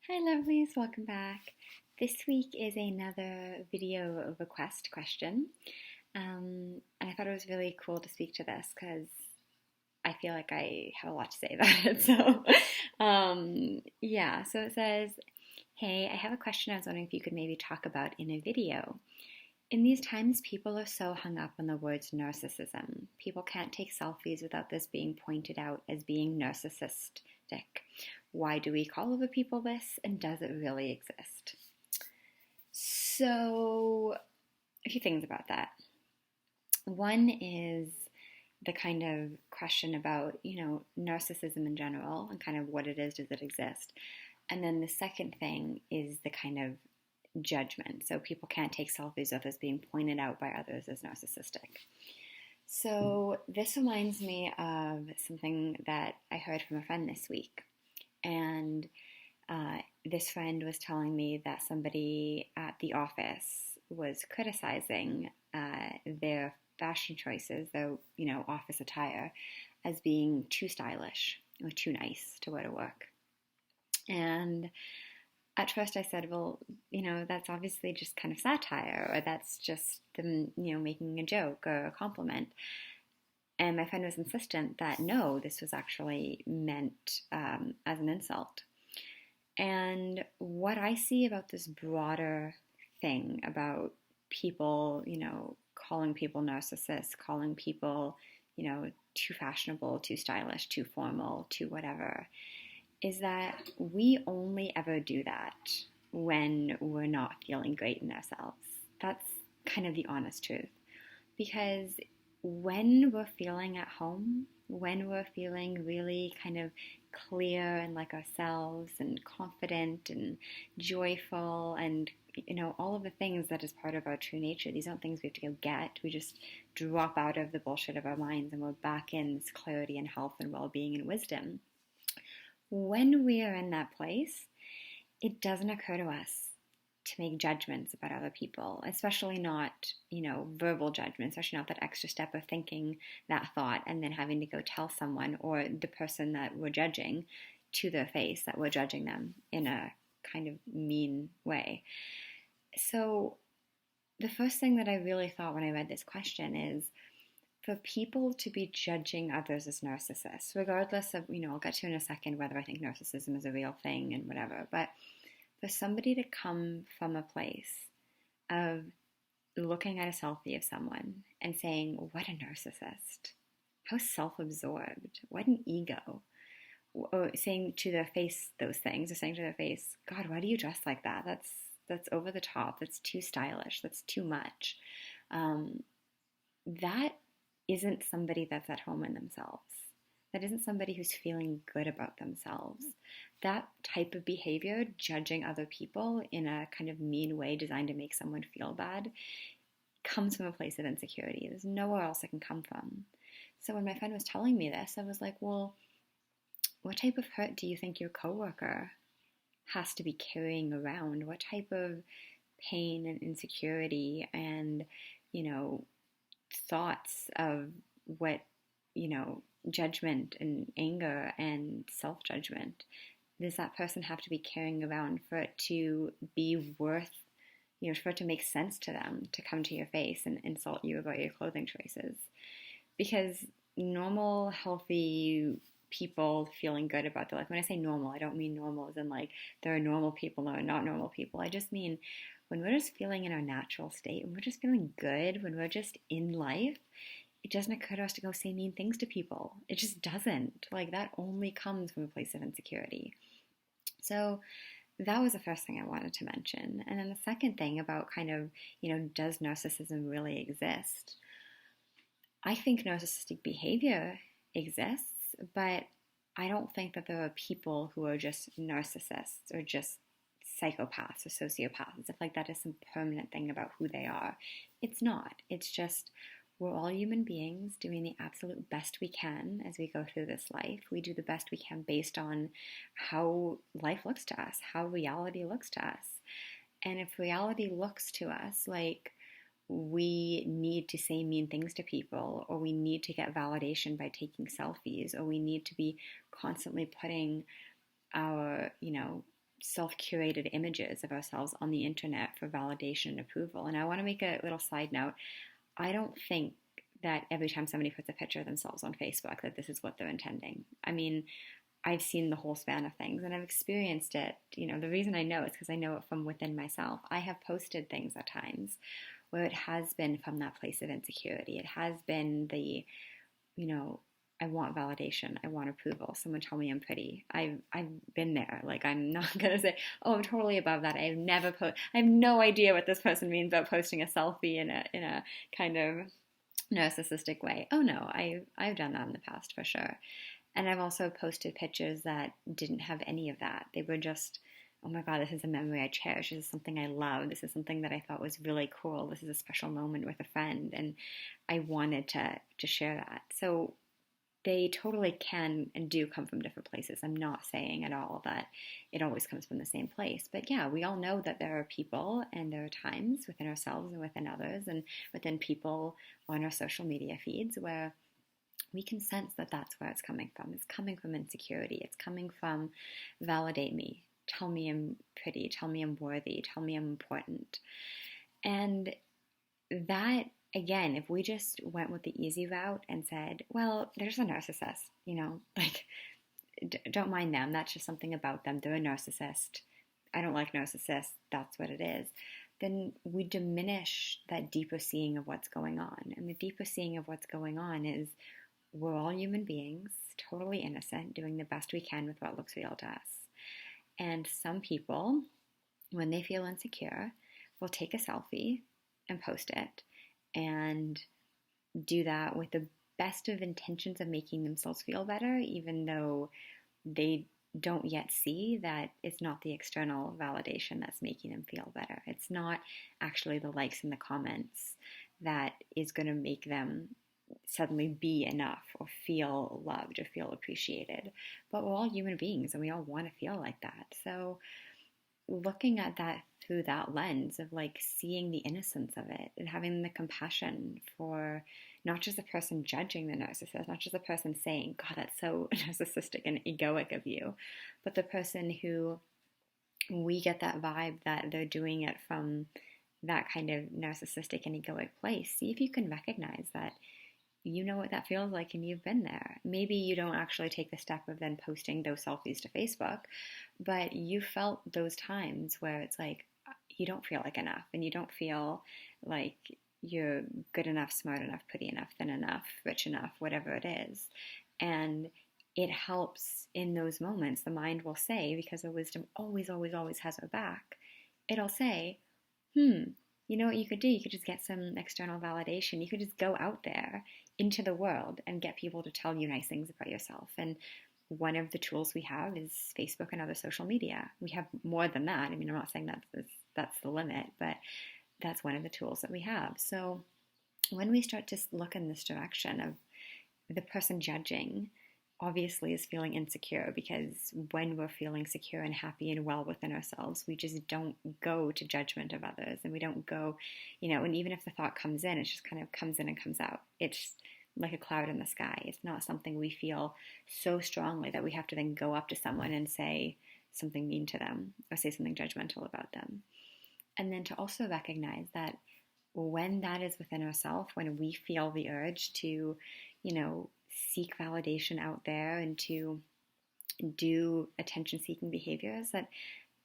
Hi lovelies, welcome back. This week is another video request question. And I thought it was really cool to speak to this because I feel like I have a lot to say about it. So it says, hey, I have a question I was wondering if you could maybe talk about in a video. In these times, people are so hung up on the words narcissism. People can't take selfies without this being pointed out as being narcissistic. Why do we call other people this, and does it really exist? So, a few things about that. One is the kind of question about, narcissism in general and kind of what it is, does it exist? And then the second thing is the kind of judgment. So people can't take selfies of this being pointed out by others as narcissistic. So this reminds me of something that I heard from a friend this week. And this friend was telling me that somebody at the office was criticizing their fashion choices, their, office attire, as being too stylish or too nice to wear to work. And at first I said, well, that's obviously just kind of satire, or that's just them, making a joke or a compliment. And my friend was insistent that no, this was actually meant as an insult. And what I see about this broader thing about people, calling people narcissists, calling people, too fashionable, too stylish, too formal, too whatever, is that we only ever do that when we're not feeling great in ourselves. That's kind of the honest truth. Because when we're feeling at home, when we're feeling really kind of clear and like ourselves and confident and joyful and, all of the things that is part of our true nature, these aren't things we have to go get. We just drop out of the bullshit of our minds and we're back in this clarity and health and well-being and wisdom. When we are in that place, it doesn't occur to us to make judgments about other people, especially not, verbal judgments, especially not that extra step of thinking that thought and then having to go tell someone or the person that we're judging to their face that we're judging them in a kind of mean way. So the first thing that I really thought when I read this question is, for people to be judging others as narcissists, regardless of, I'll get to in a second whether I think narcissism is a real thing and whatever, but for somebody to come from a place of looking at a selfie of someone and saying, what a narcissist, how self-absorbed, what an ego, or saying to their face those things, or saying to their face, God, why do you dress like that? That's over the top, that's too stylish, that's too much. That isn't somebody that's at home in themselves. That isn't somebody who's feeling good about themselves. That type of behavior, judging other people in a kind of mean way designed to make someone feel bad, comes from a place of insecurity. There's nowhere else it can come from. So when my friend was telling me this, I was like, well, what type of hurt do you think your coworker has to be carrying around? What type of pain and insecurity and, thoughts of what, judgment and anger and self-judgment does that person have to be carrying around for it to be worth, for it to make sense to them to come to your face and insult you about your clothing choices? Because normal, healthy people feeling good about their life, when I say normal, I don't mean normal as in like there are normal people and not normal people. I just mean when we're just feeling in our natural state, when we're just feeling good, when we're just in life, it doesn't occur to us to go say mean things to people. It just doesn't. Like, that only comes from a place of insecurity. So that was the first thing I wanted to mention. And then the second thing about kind of, does narcissism really exist? I think narcissistic behavior exists, but I don't think that there are people who are just narcissists or just psychopaths or sociopaths, if like that is some permanent thing about who they are. It's not. It's just we're all human beings doing the absolute best we can as we go through this life. We do the best we can based on how life looks to us, how reality looks to us. And if reality looks to us like we need to say mean things to people, or we need to get validation by taking selfies, or we need to be constantly putting our, self-curated images of ourselves on the internet for validation and approval. And I want to make a little side note. I don't think that every time somebody puts a picture of themselves on Facebook that this is what they're intending. I mean, I've seen the whole span of things and I've experienced it. The reason I know is because I know it from within myself. I have posted things at times where it has been from that place of insecurity. It has been the, I want validation. I want approval. Someone tell me I'm pretty. I've been there. Like, I'm not going to say, oh, I'm totally above that. I have no idea what this person means about posting a selfie in a kind of narcissistic way. Oh no, I've done that in the past for sure. And I've also posted pictures that didn't have any of that. They were just, oh my God, this is a memory I cherish. This is something I love. This is something that I thought was really cool. This is a special moment with a friend. And I wanted to share that. So they totally can and do come from different places. I'm not saying at all that it always comes from the same place. But yeah, we all know that there are people and there are times within ourselves and within others and within people on our social media feeds where we can sense that that's where it's coming from. It's coming from insecurity. It's coming from validate me. Tell me I'm pretty. Tell me I'm worthy. Tell me I'm important. And that, again, if we just went with the easy route and said, well, there's a narcissist, like, don't mind them. That's just something about them. They're a narcissist. I don't like narcissists. That's what it is. Then we diminish that deeper seeing of what's going on. And the deeper seeing of what's going on is we're all human beings, totally innocent, doing the best we can with what looks real to us. And some people, when they feel insecure, will take a selfie and post it and do that with the best of intentions of making themselves feel better, even though they don't yet see that it's not the external validation that's making them feel better. It's not actually the likes and the comments that is going to make them suddenly be enough or feel loved or feel appreciated. But we're all human beings and we all want to feel like that. So looking at that through that lens of like seeing the innocence of it and having the compassion for not just the person judging the narcissist, not just the person saying, God, that's so narcissistic and egoic of you, but the person who we get that vibe that they're doing it from that kind of narcissistic and egoic place. See if you can recognize that you know what that feels like and you've been there. Maybe you don't actually take the step of then posting those selfies to Facebook, but you felt those times where it's like you don't feel like enough and you don't feel like you're good enough, smart enough, pretty enough, thin enough, rich enough, whatever it is. And it helps in those moments. The mind will say, because the wisdom always, always, always has our back, it'll say, you know what you could do? You could just get some external validation. You could just go out there into the world and get people to tell you nice things about yourself. And one of the tools we have is Facebook and other social media. We have more than that. I mean, I'm not saying that's the limit, but that's one of the tools that we have. So when we start to look in this direction of the person judging, obviously is feeling insecure, because when we're feeling secure and happy and well within ourselves, we just don't go to judgment of others, and we don't go, and even if the thought comes in, it just kind of comes in and comes out. It's like a cloud in the sky. It's not something we feel so strongly that we have to then go up to someone and say something mean to them or say something judgmental about them. And then to also recognize that when that is within ourselves, when we feel the urge to, seek validation out there and to do attention-seeking behaviors,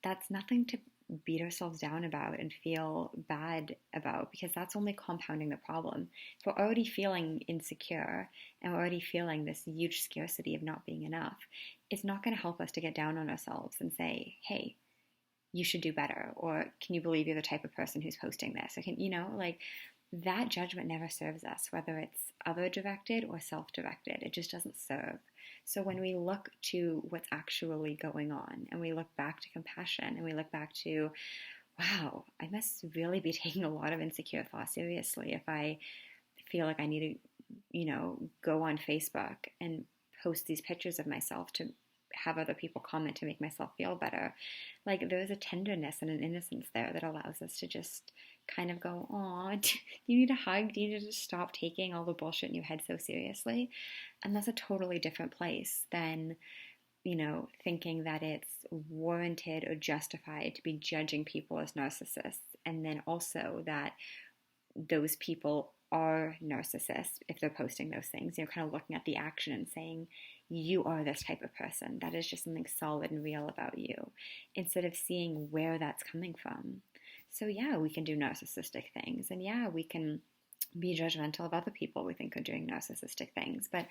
that's nothing to beat ourselves down about and feel bad about, because that's only compounding the problem. If we're already feeling insecure and we're already feeling this huge scarcity of not being enough, it's not going to help us to get down on ourselves and say, hey, you should do better, or can you believe you're the type of person who's posting this, or that judgment never serves us, whether it's other-directed or self-directed. It just doesn't serve. So when we look to what's actually going on, and we look back to compassion, and we look back to, wow, I must really be taking a lot of insecure thoughts seriously if I feel like I need to, go on Facebook and post these pictures of myself to have other people comment to make myself feel better. Like, there's a tenderness and an innocence there that allows us to just kind of go, aw, do you need a hug? Do you need to just stop taking all the bullshit in your head so seriously? And that's a totally different place than thinking that it's warranted or justified to be judging people as narcissists, and then also that those people are narcissists if they're posting those things, kind of looking at the action and saying, you are this type of person. That is just something solid and real about you, instead of seeing where that's coming from. So yeah, we can do narcissistic things, and yeah, we can be judgmental of other people we think are doing narcissistic things. But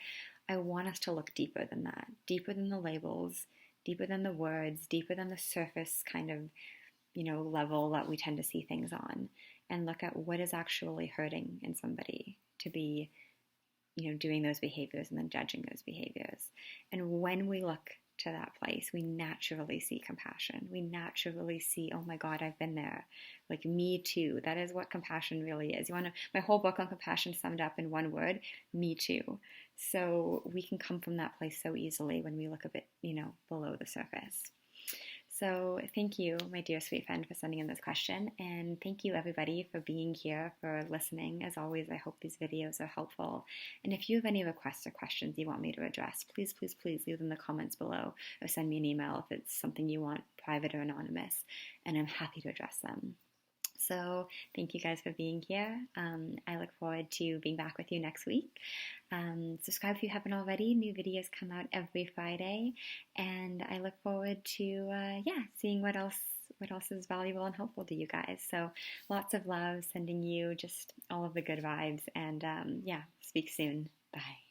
I want us to look deeper than that, deeper than the labels, deeper than the words, deeper than the surface kind of, level that we tend to see things on, and look at what is actually hurting in somebody to be, doing those behaviors and then judging those behaviors. And when we look to that place, we naturally see compassion. We naturally see, oh my God, I've been there. Like, me too. That is what compassion really is. My whole book on compassion summed up in one word: me too. So we can come from that place so easily when we look a bit, below the surface. So thank you, my dear sweet friend, for sending in this question. And thank you, everybody, for being here, for listening. As always, I hope these videos are helpful. And if you have any requests or questions you want me to address, please, please, please leave them in the comments below, or send me an email if it's something you want private or anonymous, and I'm happy to address them. So thank you guys for being here. I look forward to being back with you next week. Subscribe if you haven't already. New videos come out every Friday, and I look forward to seeing what else is valuable and helpful to you guys. So lots of love, sending you just all of the good vibes, and speak soon. Bye.